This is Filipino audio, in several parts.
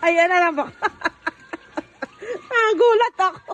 Ayan na naman. Nagulat ako.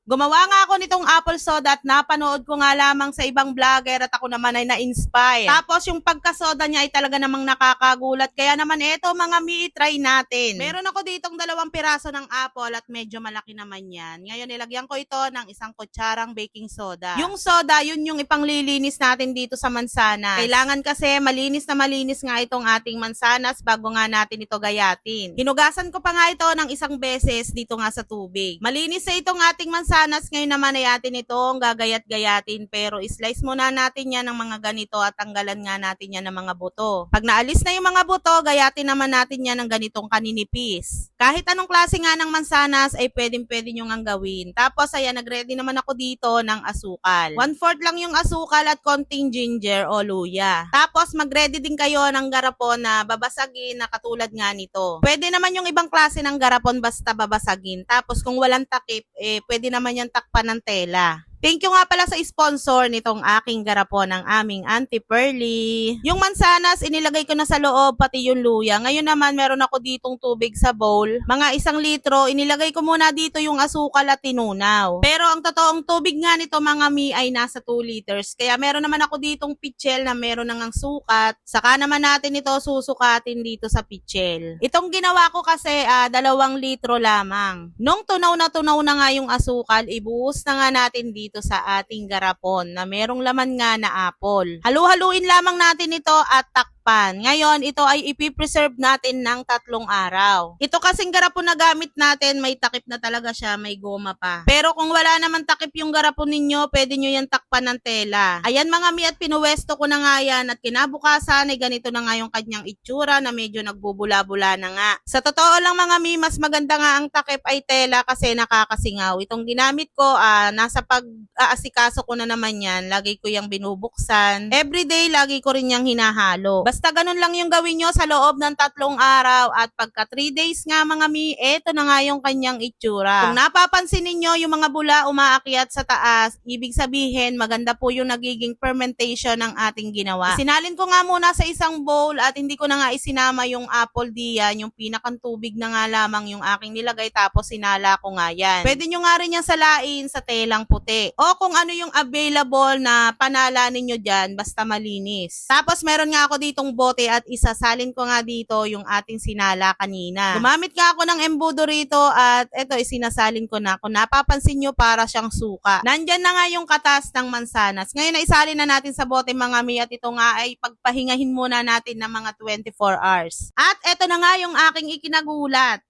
Gumawa nga ako nitong apple soda at napanood ko nga lamang sa ibang vlogger at ako naman ay na-inspire. Tapos yung pagkasoda niya ay talaga namang nakakagulat. Kaya naman eto mga mi, try natin. Meron ako ditong 2 piraso ng apple at medyo malaki naman yan. Ngayon nilagyan ko ito ng 1 kutsarang baking soda. Yung soda, yun yung ipanglilinis natin dito sa mansanas. Kailangan kasi malinis na malinis nga itong ating mansanas bago nga natin ito gayatin. Hinugasan ko pa nga ito ng 1 beses dito nga sa tubig. Malinis sa itong ating mansanas. Ngayon naman ay atin itong gagayat-gayatin, pero slice muna natin yan ng mga ganito at tanggalan nga natin yan ng mga buto. Pag naalis na yung mga buto, gayatin naman natin yan ng ganitong kaninipis. Kahit anong klase nga ng mansanas ay pwedeng-pwede nyo nga gawin. Tapos ayan, nagready naman ako dito ng asukal. 1/4 lang yung asukal at konting ginger o luya. Tapos magready din kayo ng garapon na babasagin na katulad nga nito. Pwede naman yung ibang klase ng garapon basta babasagin. Tapos kung walang takip, pwede naman yan takpan ng tela. Thank you nga pala sa sponsor nitong aking garapon, ng aming Auntie Pearly. Yung mansanas, inilagay ko na sa loob, pati yung luya. Ngayon naman, meron ako ditong tubig sa bowl. Mga 1 litro, inilagay ko muna dito yung asukal at tinunaw. Pero ang totoong tubig nga nito mga mi ay nasa 2 liters. Kaya meron naman ako ditong pitchel na meron nang sukat. Saka naman natin ito susukatin dito sa pitchel. Itong ginawa ko kasi 2 litro lamang. Nung tunaw na nga yung asukal, ibuhos na nga natin dito sa ating garapon na merong laman nga na apple. Halu-haluin lamang natin ito at takpan. Ngayon, ito ay ipipreserve natin ng 3 araw. Ito kasing garapon na gamit natin, may takip na talaga siya, may goma pa. Pero kung wala naman takip yung garapon ninyo, pwede nyo yan takpan ng tela. Ayan mga mi, at pinuwesto ko na nga yan at kinabukasan ay ganito na nga yung kanyang itsura na medyo nagbubula-bula na nga. Sa totoo lang mga mi, mas maganda nga ang takip ay tela kasi nakakasingaw. Itong ginamit ko, nasa pag-aasikaso ko na naman yan, lagi ko yung binubuksan. Everyday, lagi ko rin yung hinahalo. Basta ganun lang yung gawin nyo sa loob ng 3 araw at pagka 3 days nga mga mi, eto na nga yung kanyang itsura. Kung napapansin ninyo yung mga bula umaakyat sa taas, ibig sabihin maganda po yung nagiging fermentation ng ating ginawa. Sinalin ko nga muna sa isang bowl at hindi ko na nga isinama yung apple diyan, yung pinakang tubig na nga lamang yung aking nilagay tapos sinala ko nga yan. Pwede nyo nga rin yung salain sa telang puti o kung ano yung available na panala ninyo dyan, basta malinis. Tapos meron nga ako ditong bote at isasalin ko nga dito yung ating sinala kanina. Gumamit nga ako ng embudo rito at eto isinasalin ko na. Kung napapansin nyo, para siyang suka. Nandyan na nga yung katas ng mansanas. Ngayon na isalin na natin sa bote mga mi at ito nga ay pagpahingahin muna natin ng mga 24 hours. At eto na nga yung aking ikinagulat.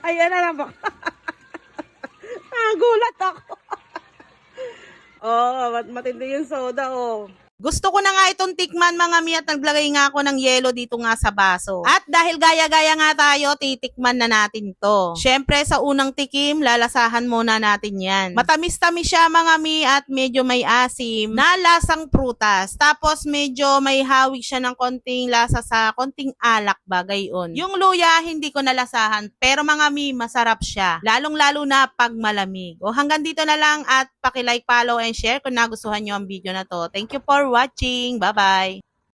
Ayan na naman. Nagulat ako. Oh, matindi yung soda, oh. Gusto ko na nga itong tikman mga mi at naglagay nga ako ng yelo dito nga sa baso. At dahil gaya-gaya nga tayo, titikman na natin to. Syempre sa unang tikim, lalasahan muna natin yan. Matamis-tamis siya mga mi at medyo may asim na lasang prutas. Tapos medyo may hawig siya ng konting lasa sa konting alak bagay on. Yung luya, hindi ko nalasahan. Pero mga mi, masarap siya. Lalong-lalo na pag malamig. O hanggang dito na lang at paki-like, follow, and share kung nagustuhan nyo ang video na to. Thank you for watching. Bye-bye!